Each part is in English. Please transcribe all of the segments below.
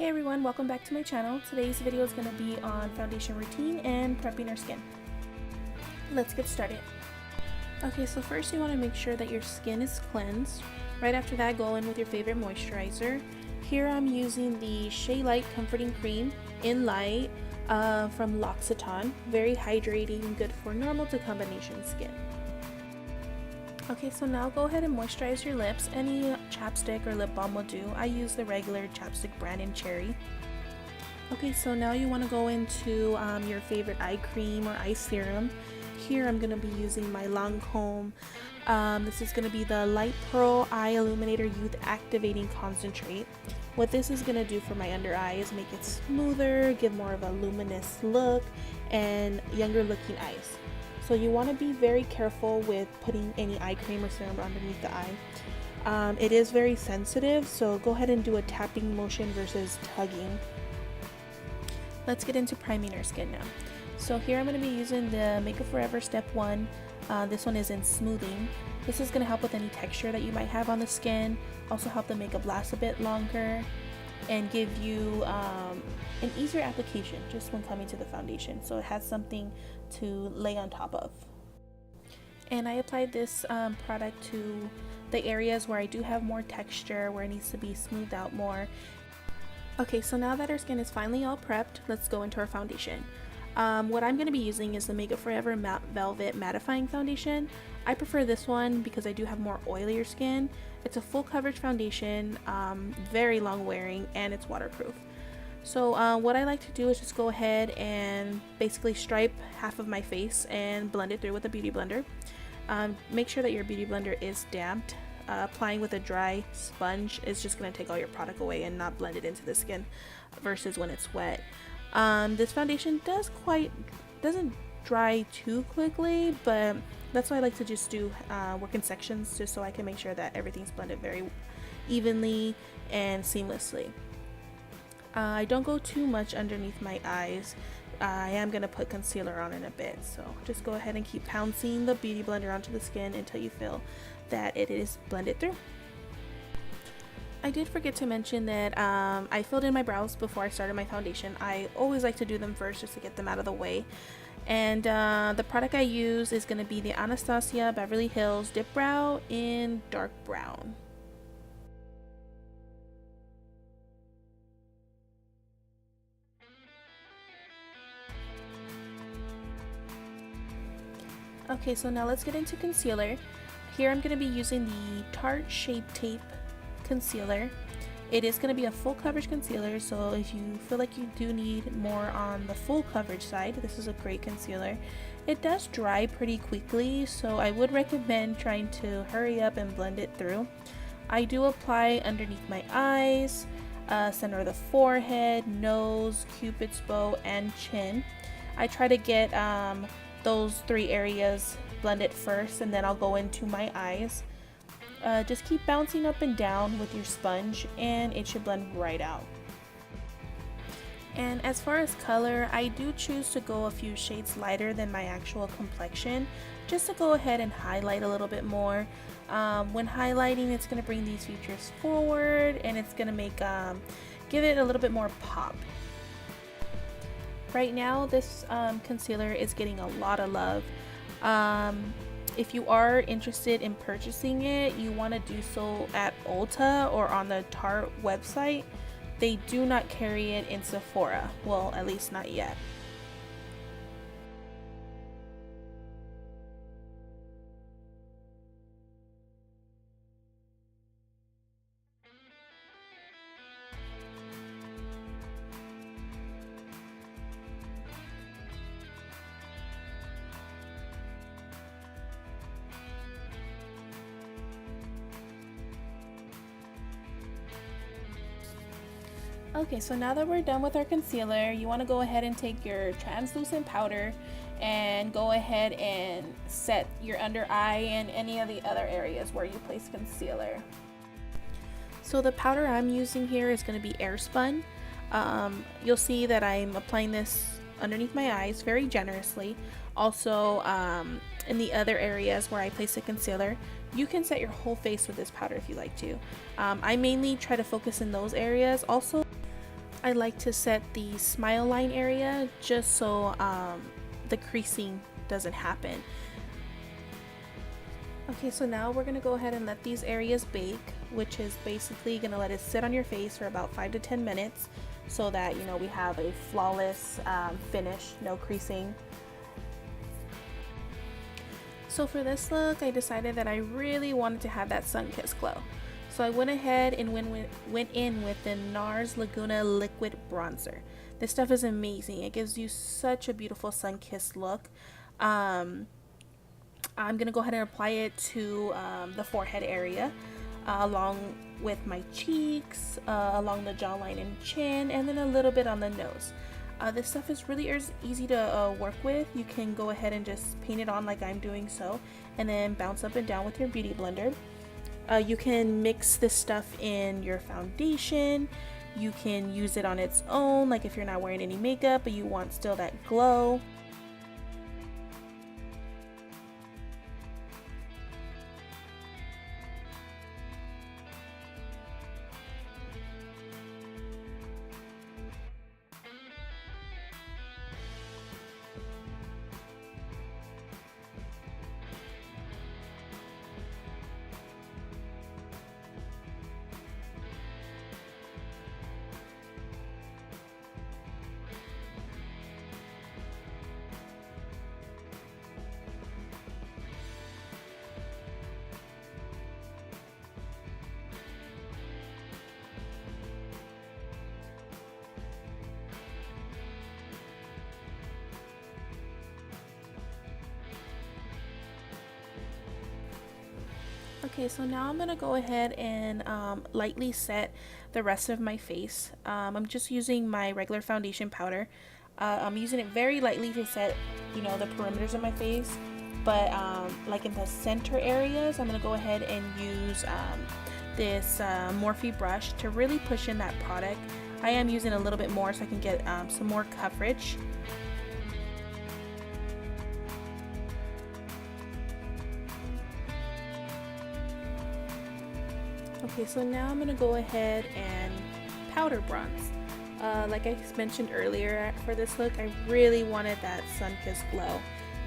Hey everyone, welcome back to my channel. Today's video is going to be on foundation routine and prepping our skin. Let's get started. Okay, so first you want to make sure that your skin is cleansed. Right after that, go in with your favorite moisturizer. Here I'm using the Shea Light Comforting Cream in Light from L'Occitane. Very hydrating, good for normal to combination skin. Okay, so now go ahead and moisturize your lips. Any chapstick or lip balm will do. I use the regular chapstick brand in Cherry. Okay, so now you want to go into your favorite eye cream or eye serum. Here I'm going to be using my Lancome. This is going to be the Light Pearl Eye Illuminator Youth Activating Concentrate. What this is going to do for my under eye is make it smoother, give more of a luminous look, and younger looking eyes. So you want to be very careful with putting any eye cream or serum underneath the eye. It is very sensitive, so go ahead and do a tapping motion versus tugging. Let's get into priming our skin now. So here I'm going to be using the Makeup Forever Step 1. This one is in smoothing. This is going to help with any texture that you might have on the skin, also help the makeup last a bit longer, and give you an easier application just when coming to the foundation, so it has something to lay on top of. And I applied this product to the areas where I do have more texture, where it needs to be smoothed out more. Okay, so now that our skin is finally all prepped, let's go into our foundation. What I'm going to be using is the Makeup Forever Matte Velvet Mattifying Foundation. I prefer this one because I do have more oilier skin. It's a full coverage foundation, very long wearing, and it's waterproof. So what I like to do is just go ahead and basically stripe half of my face and blend it through with a beauty blender. Make sure that your beauty blender is damped. Applying with a dry sponge is just going to take all your product away and not blend it into the skin versus when it's wet. This foundation doesn't dry too quickly, but that's why I like to just do work in sections, just so I can make sure that everything's blended very evenly and seamlessly. I don't go too much underneath my eyes. I am going to put concealer on in a bit, so just go ahead and keep pouncing the beauty blender onto the skin until you feel that it is blended through. I did forget to mention that I filled in my brows before I started my foundation. I always like to do them first just to get them out of the way. And the product I use is going to be the Anastasia Beverly Hills Dipbrow in dark brown. Okay, so now let's get into concealer. Here I'm going to be using the Tarte Shape Tape concealer. It is going to be a full coverage concealer, so if you feel like you do need more on the full coverage side, this is a great concealer. It does dry pretty quickly, so I would recommend trying to hurry up and blend it through. I do apply underneath my eyes, center of the forehead, nose, cupid's bow, and chin. I try to get those three areas blended first, and then I'll go into my eyes. Just keep bouncing up and down with your sponge and it should blend right out. And as far as color, I do choose to go a few shades lighter than my actual complexion, just to go ahead and highlight a little bit more. When highlighting, it's going to bring these features forward, and it's going to make give it a little bit more pop. Right now this concealer is getting a lot of love. If you are interested in purchasing it, you want to do so at Ulta or on the Tarte website. They do not carry it in Sephora. Well, at least not yet. Okay, so now that we're done with our concealer, you want to go ahead and take your translucent powder and go ahead and set your under eye and any of the other areas where you place concealer. So the powder I'm using here is going to be air spun. You'll see that I'm applying this underneath my eyes very generously. Also in the other areas where I place the concealer, you can set your whole face with this powder if you like to. I mainly try to focus in those areas. Also, I like to set the smile line area just so the creasing doesn't happen. Okay, so now we're gonna go ahead and let these areas bake, which is basically gonna let it sit on your face for about 5 to 10 minutes so that, you know, we have a flawless finish, no creasing. So for this look, I decided that I really wanted to have that sun-kissed glow. So I went ahead and went in with the NARS Laguna liquid bronzer. This stuff is amazing. It gives you such a beautiful sun-kissed look. I'm going to go ahead and apply it to the forehead area, along with my cheeks, along the jawline and chin, and then a little bit on the nose. This stuff is really easy to work with. You can go ahead and just paint it on like I'm doing so, and then bounce up and down with your beauty blender. You can mix this stuff in your foundation. You can use it on its own, like if you're not wearing any makeup but you want still that glow. Okay, so now I'm gonna go ahead and lightly set the rest of my face. I'm just using my regular foundation powder. I'm using it very lightly to set, you know, the perimeters of my face, but like in the center areas, I'm gonna go ahead and use this Morphe brush to really push in that product. I am using a little bit more so I can get some more coverage. Okay, so now I'm going to go ahead and powder bronze. Like I mentioned earlier, for this look, I really wanted that sun-kissed glow.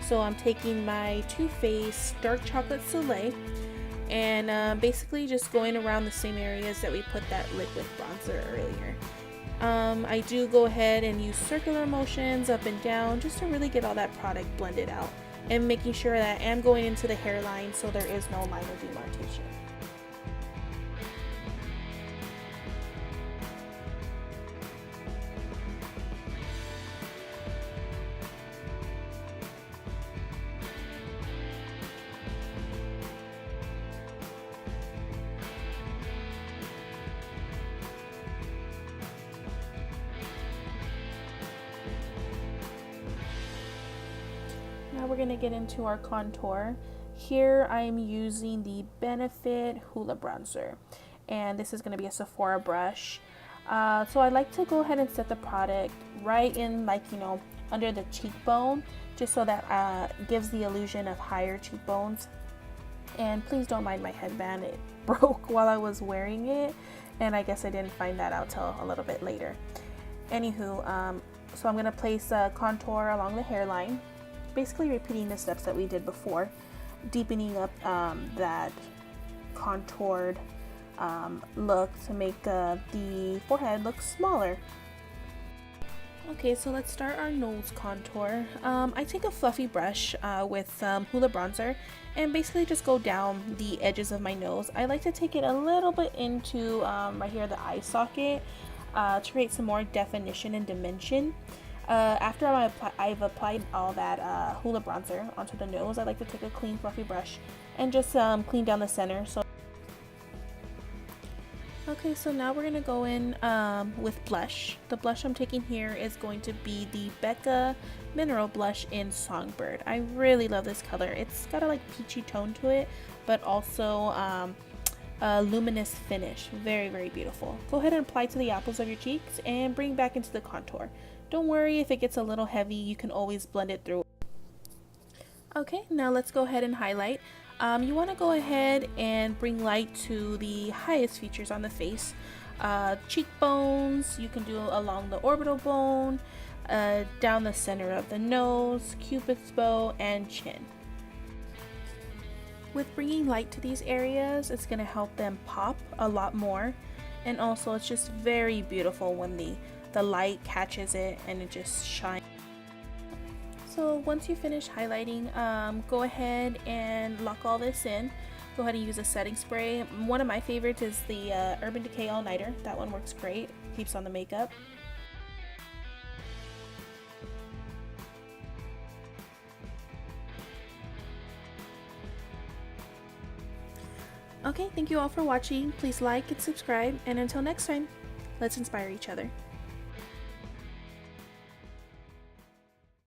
So I'm taking my Too Faced Dark Chocolate Soleil and basically just going around the same areas that we put that liquid bronzer earlier. I do go ahead and use circular motions up and down just to really get all that product blended out, and making sure that I am going into the hairline so there is no line of demarcation. Now we're going to get into our contour. Here I'm using the Benefit Hula bronzer, and this is going to be a Sephora brush. So I like to go ahead and set the product right in, like, you know, under the cheekbone, just so that gives the illusion of higher cheekbones. And please don't mind my headband, it broke while I was wearing it, and I guess I didn't find that out till a little bit later. Anywho, so I'm going to place a contour along the hairline, basically repeating the steps that we did before, deepening up that contoured look to make the forehead look smaller. Okay, so let's start our nose contour. I take a fluffy brush with Hula bronzer and basically just go down the edges of my nose. I like to take it a little bit into right here, the eye socket, to create some more definition and dimension. After I've applied all that Hula bronzer onto the nose, I like to take a clean fluffy brush and just clean down the center. Okay, so now we're going to go in with blush. The blush I'm taking here is going to be the BECCA Mineral Blush in Songbird. I really love this color. It's got a like peachy tone to it, but also a luminous finish. Very, very beautiful. Go ahead and apply to the apples of your cheeks and bring back into the contour. Don't worry if it gets a little heavy, you can always blend it through. Okay, now let's go ahead and highlight. You want to go ahead and bring light to the highest features on the face. cheekbones. You can do along the orbital bone, down the center of the nose, cupid's bow, and chin. With bringing light to these areas, it's going to help them pop a lot more, and also it's just very beautiful when the light catches it and it just shines. So once you finish highlighting, go ahead and lock all this in. Go ahead and use a setting spray. One of my favorites is the Urban Decay All Nighter. That one works great, keeps on the makeup. Okay, thank you all for watching. Please like and subscribe, and until next time, let's inspire each other.